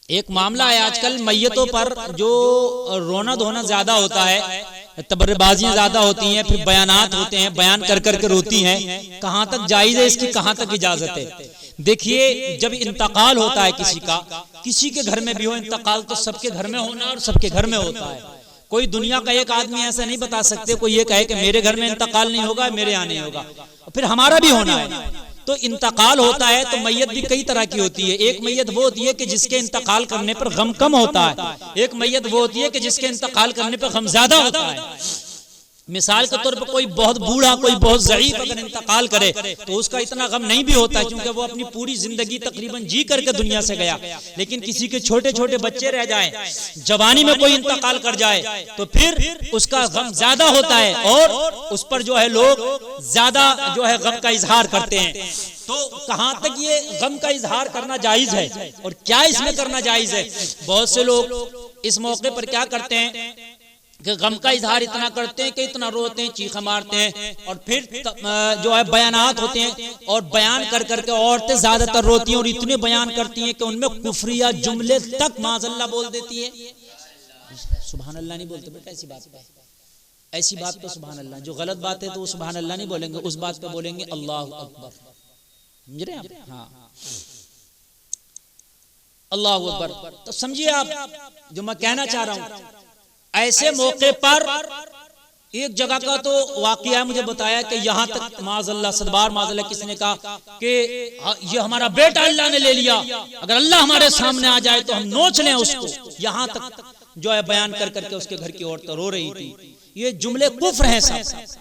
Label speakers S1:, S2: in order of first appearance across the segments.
S1: ایک معاملہ ہے آج کل میتوں پر جو رونا دھونا زیادہ ہوتا ہے، تبرے بازیاں زیادہ ہوتی ہیں، پھر بیانات ہوتے ہیں، بیان کر کر کے روتی ہیں، کہاں تک جائز ہے اس کی، کہاں تک اجازت ہے؟ دیکھیے جب انتقال ہوتا ہے کسی کا، کسی کے گھر میں بھی ہو انتقال، تو سب کے گھر میں ہونا اور سب کے گھر میں ہوتا ہے۔ کوئی دنیا کا ایک آدمی ایسا نہیں بتا سکتے کوئی یہ کہے کہ میرے گھر میں انتقال نہیں ہوگا، میرے یہاں نہیں ہوگا، پھر ہمارا بھی ہونا ہے۔ تو انتقال ہوتا ہے تو میت بھی کئی طرح کی ہوتی ہے۔ ایک میت وہ ہوتی ہے کہ جس کے انتقال کرنے پر غم کم ہوتا ہے، ایک میت وہ ہوتی ہے کہ جس کے انتقال کرنے پر غم زیادہ ہوتا ہے۔ مثال کے طور پر کوئی بہت بوڑھا، کوئی بہت ضعیف اگر انتقال کرے تو اس کا اتنا غم نہیں بھی ہوتا ہے، کیونکہ وہ اپنی پوری زندگی تقریباً جی کر کے دنیا سے گیا۔ لیکن کسی کے چھوٹے چھوٹے بچے رہ جائیں، جوانی میں کوئی انتقال کر جائے تو پھر اس کا غم زیادہ ہوتا ہے، اور اس پر جو ہے لوگ زیادہ جو ہے غم کا اظہار کرتے ہیں۔ تو کہاں تک یہ غم کا اظہار کرنا جائز ہے اور کیا اس میں کرنا جائز ہے؟ بہت سے لوگ اس موقع پر کیا کرتے ہیں کہ غم کا اظہار اتنا کرتے ہیں کہ اتنا روتے ہیں، چیخیں مارتے ہیں، اور پھر جو ہے بیانات ہوتے ہیں، اور بیان کر کر کے عورتیں زیادہ تر روتی ہیں اور اتنے بیان کرتی ہیں کہ ان میں کفریہ جملے تک معاذ اللہ بول دیتی ہیں۔ سبحان اللہ نہیں بولتے بیٹا، ایسی بات پہ، ایسی بات پہ سبحان اللہ، جو غلط بات ہے تو وہ سبحان اللہ نہیں بولیں گے، اس بات پہ بولیں گے اللہ اکبر۔ سمجھ رہے ہیں آپ؟ ہاں اللہ اکبر۔ تو سمجھیے آپ جو میں کہنا چاہ رہا ہوں، ایسے موقع پر ایک جگہ کا تو واقعہ مجھے بتایا کہ یہاں تک معاذ اللہ صدبار معاذ اللہ کس نے کہا کہ یہ ہمارا بیٹا اللہ نے لے لیا، اگر اللہ ہمارے سامنے آ جائے تو ہم نوچ لیں اس کو، یہاں تک جو ہے بیان کر کر کے اس کے گھر کی عورتیں رو رہی تھی۔ یہ جملے کفر ہیں سب۔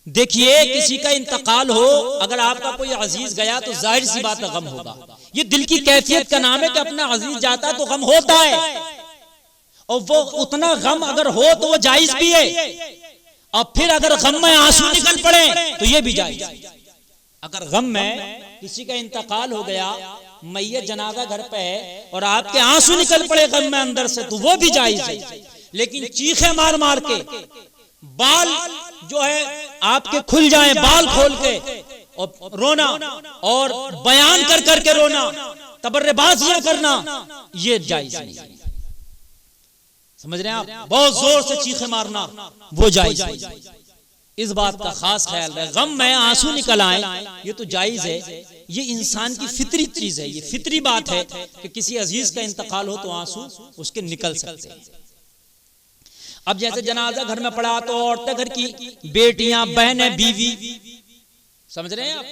S1: دیکھیے کسی کا انتقال ہو، اگر آپ کا کوئی عزیز گیا تو ظاہر سی بات غم ہوگا، یہ دل کی کیفیت کا نام ہے کہ اپنا عزیز جاتا تو غم ہوتا ہے، اور وہ اتنا غم اگر ہو تو وہ جائز بھی ہے، اور پھر اگر غم میں آنسو نکل پڑے تو یہ بھی جائز ہے۔ اگر غم میں کسی کا انتقال ہو گیا، میت جنازہ گھر پہ ہے اور آپ کے آنسو نکل پڑے غم میں اندر سے تو وہ بھی جائز ہے، لیکن چیخیں مار مار کے، بال جو ہے آپ کے کھل جائیں، بال کھول کے اور رونا اور بیان کر کر کے رونا، تبرے بازیاں کرنا، یہ جائز نہیں۔ سمجھ رہے ہیں آپ؟ بہت زور سے چیخیں مارنا وہ جائز ہے۔ اس بات کا خاص خیال رہے، غم میں آنسو نکل آئیں یہ تو جائز ہے، یہ انسان کی فطری چیز ہے، یہ فطری بات ہے کہ کسی عزیز کا انتقال ہو تو آنسو اس کے نکل سکتے ہیں۔ اب جیسے جنازہ گھر میں پڑا تو عورتیں گھر کی بیٹیاں، بہنیں، بیوی، سمجھ رہے ہیں آپ،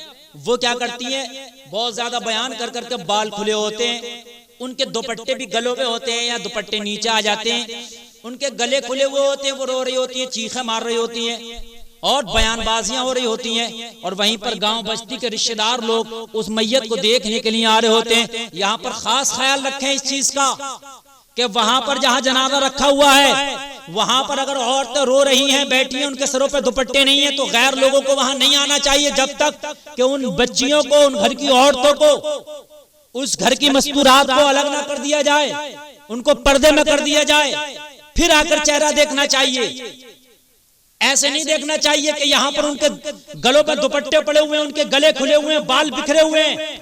S1: وہ کیا کرتی ہیں، بہت زیادہ بیان کر کر کے بال کھلے ہوتے ہیں، ان کے دوپٹے بھی گلوں پہ ہوتے ہیں یا دوپٹے نیچے آ جاتے ہیں، ان کے گلے کھلے ہوئے ہوتے ہیں، وہ رو رہی ہوتی ہیں، چیخیں مار رہی ہوتی ہیں اور بیان بازیاں ہو رہی ہوتی ہیں، اور وہیں پر گاؤں بستی کے رشتہ دار لوگ اس میت کو دیکھنے کے لیے آ رہے ہوتے ہیں۔ یہاں پر خاص خیال رکھیں اس چیز کا کہ وہاں پر جہاں جنازہ رکھا ہوا ہے وہاں پر اگر عورتیں رو رہی ہیں، بیٹھی ہیں، ان کے سروں پہ دوپٹے نہیں ہیں، تو غیر لوگوں کو وہاں نہیں آنا چاہیے جب تک کہ ان بچیوں کو، ان گھر کی عورتوں کو، اس گھر کی مستورات کو الگ نہ کر دیا جائے، ان کو پردے میں کر دیا جائے، پھر آ کر چہرہ دیکھنا چاہیے۔ ایسے نہیں دیکھنا چاہیے کہ یہاں پر ان کے گلوں پر دوپٹے پڑے ہوئے ہیں، ان کے گلے کھلے ہوئے ہیں، بال بکھرے ہوئے ہیں،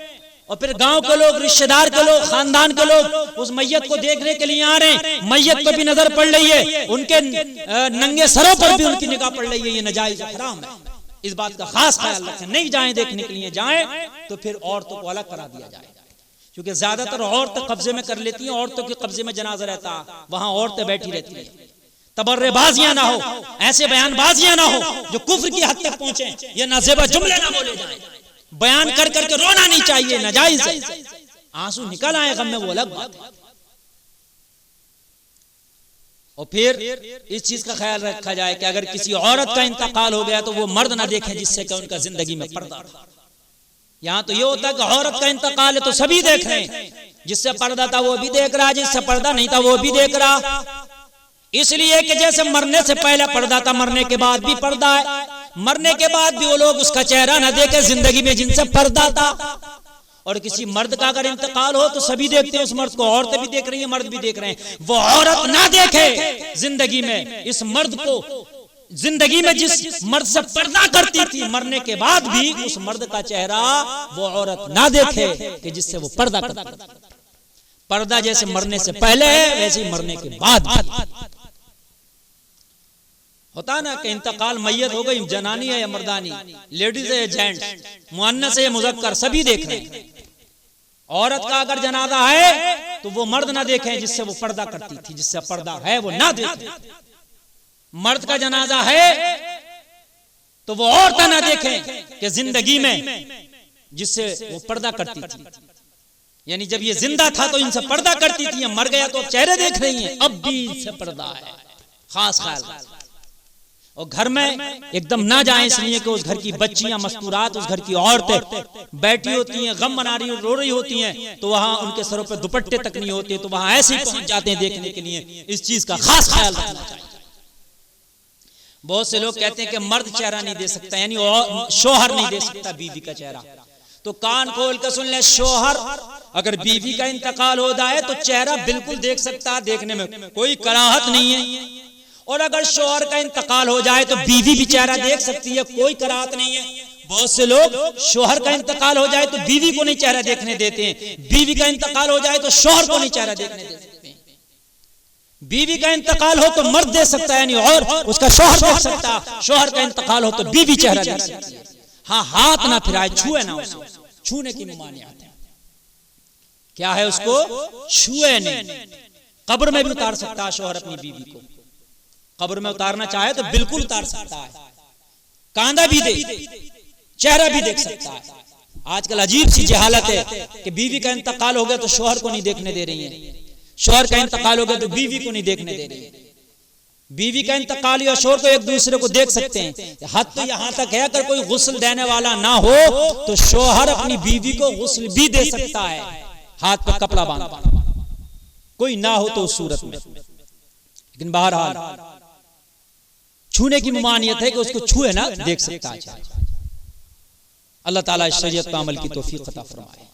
S1: اور پھر گاؤں کے لوگ، رشتہ دار کے لوگ، خاندان کے لوگ اس میت کو دیکھنے کے لیے آ رہے ہیں، میت پہ بھی نظر پڑ رہی ہے، ان کے ننگے سروں پر بھی ان کی نگاہ پڑ رہی ہے، یہ ناجائز حرام ہے۔ اس بات کا خاص خیال رکھیں، نہیں جائیں دیکھنے کے لیے، جائیں تو پھر عورتوں کو الگ کرا دیا جائے، کیونکہ زیادہ تر عورتیں قبضے میں کر لیتی ہیں، عورتوں کے قبضے میں جنازہ رہتا، وہاں عورتیں بیٹھی رہتی ہیں۔ تبرے بازیاں نہ ہو، ایسے بیان بازیاں نہ ہو جو کفر کی حد تک پہنچیں، یہ نازیبہ جملے نہ بولے جائیں، بیان کر کر کے رونا نہیں چاہیے، ناجائز ہے۔ آنسو نکل آئے غم میں وہ الگ بات ہے۔ اور پھر اس چیز کا خیال رکھا جائے کہ اگر کسی عورت کا انتقال ہو گیا تو وہ مرد نہ دیکھیں جس سے کہ ان کا زندگی میں پردہ تھا۔ یہاں تو یہ ہوتا ہے کہ عورت کا انتقال ہے تو سبھی دیکھ رہے ہیں، جس سے پردہ تھا وہ بھی دیکھ رہا، جس سے پردہ نہیں تھا وہ بھی دیکھ رہا، اس لیے کہ جیسے مرنے سے پہلے پردہ تھا مرنے کے بعد بھی پردہ ہے، مرنے کے بعد بھی وہ لوگ اس کا چہرہ نہ دیکھیں زندگی میں جن سے پردہ تھا۔ اور کسی مرد کا اگر انتقال ہو تو سبھی دیکھتے ہیں اس مرد کو، عورتیں بھی دیکھ رہی ہیں، مرد بھی دیکھ رہے ہیں، وہ عورت نہ دیکھے زندگی میں اس مرد کو، زندگی میں جس مرد سے پردہ کرتی تھی مرنے کے بعد بھی اس مرد کا چہرہ وہ عورت نہ دیکھے کہ جس سے وہ پردہ کرتا۔ پردہ جیسے مرنے سے پہلے ہے ویسے ہی مرنے کے بعد ہوتا نا کہ انتقال میت ہو گئی، جنانی ہے یا مردانی، لیڈیز ہے یا جینٹس، مؤنث ہے یا مذکر، سبھی دیکھ رہے ہیں۔ عورت کا اگر جنازہ ہے تو وہ مرد نہ دیکھیں جس سے وہ پردہ کرتی تھی، جس سے پردہ ہے وہ نہ دیکھیں۔ مرد کا جنازہ ہے تو وہ عورتیں نہ دیکھیں کہ زندگی میں جس سے وہ پردہ کرتی تھی، یعنی جب یہ زندہ تھا تو ان سے پردہ کرتی تھی، مر گیا تو اب چہرے دیکھ رہی ہیں، اب بھی ان سے پردہ ہے۔ خاص خیال، اور گھر میں ایک دم نہ جائیں، اس لیے کہ اس گھر کی بچیاں مستورات، اس گھر کی عورتیں بیٹھی ہوتی ہیں، غم منا رہی رو رہی ہوتی ہیں، تو وہاں ان کے سروں پہ دوپٹے تک نہیں ہوتے، تو وہاں ایسے ہی پہنچ جاتے ہیں دیکھنے کے لیے۔ اس چیز کا خاص خیال رکھنا چاہیے۔ بہت سے لوگ کہتے ہیں کہ مرد چہرہ نہیں دے سکتا، یعنی شوہر نہیں دے سکتا بیوی کا چہرہ، تو کان کھول کر سن لے، شوہر اگر بیوی کا انتقال ہو جائے تو چہرہ بالکل دیکھ سکتا ہے، دیکھنے میں کوئی کراہت نہیں ہے، اور اگر شوہر کا انتقال ہو جائے تو بیوی بھی چہرہ دیکھ سکتی ہے، کوئی کراہت نہیں ہے۔ بہت سے لوگ شوہر کا انتقال ہو جائے تو بیوی کو نہیں چہرہ دیکھنے دیتے ہیں، بیوی کا انتقال ہو جائے تو شوہر کو نہیں چہرہ دیکھنے دیتے ہیں۔ بیوی کا انتقال ہو تو مرد دے سکتا ہے، یعنی اور اس کا شوہر دیکھ سکتا، شوہر کا انتقال ہو تو بیوی چہرہ دیکھ سکتی ہے۔ ہاں، ہاتھ نہ پھرائے، چھوئے نہ اسے، چھونے کی ممانعت ہے۔ کیا ہے؟ اس کو چھوئے نہیں۔ قبر میں بھی اتار سکتا ہے شوہر اپنی بیوی کو، قبر میں اتارنا چاہے تو بالکل اتار سکتا ہے، کاندھا بھی دے، چہرہ بھی دیکھ سکتا ہے۔ آج کل عجیب سی جہالت ہے کہ بیوی کا انتقال ہو گیا تو شوہر کو نہیں دیکھنے دے رہی ہیں، شوہر کا انتقال ہو گیا تو بیوی کو نہیں دیکھنے دے رہی ہے۔ بیوی کا انتقال یا شوہر کو ایک دوسرے کو دیکھ سکتے ہیں، حد تو یہاں تک ہے اگر کوئی غسل دینے والا نہ ہو تو شوہر اپنی بیوی کو غسل بھی دے سکتا ہے، ہاتھ پر کپڑا باندھ، کوئی نہ ہو تو اس صورت میں۔ لیکن بہرحال چھونے کی ممانعت ہے کہ اس کو چھوئے نہ، دیکھ سکتا ہے۔ اللہ تعالیٰ اس شریعت پر عمل کی توفیق عطا فرمائے۔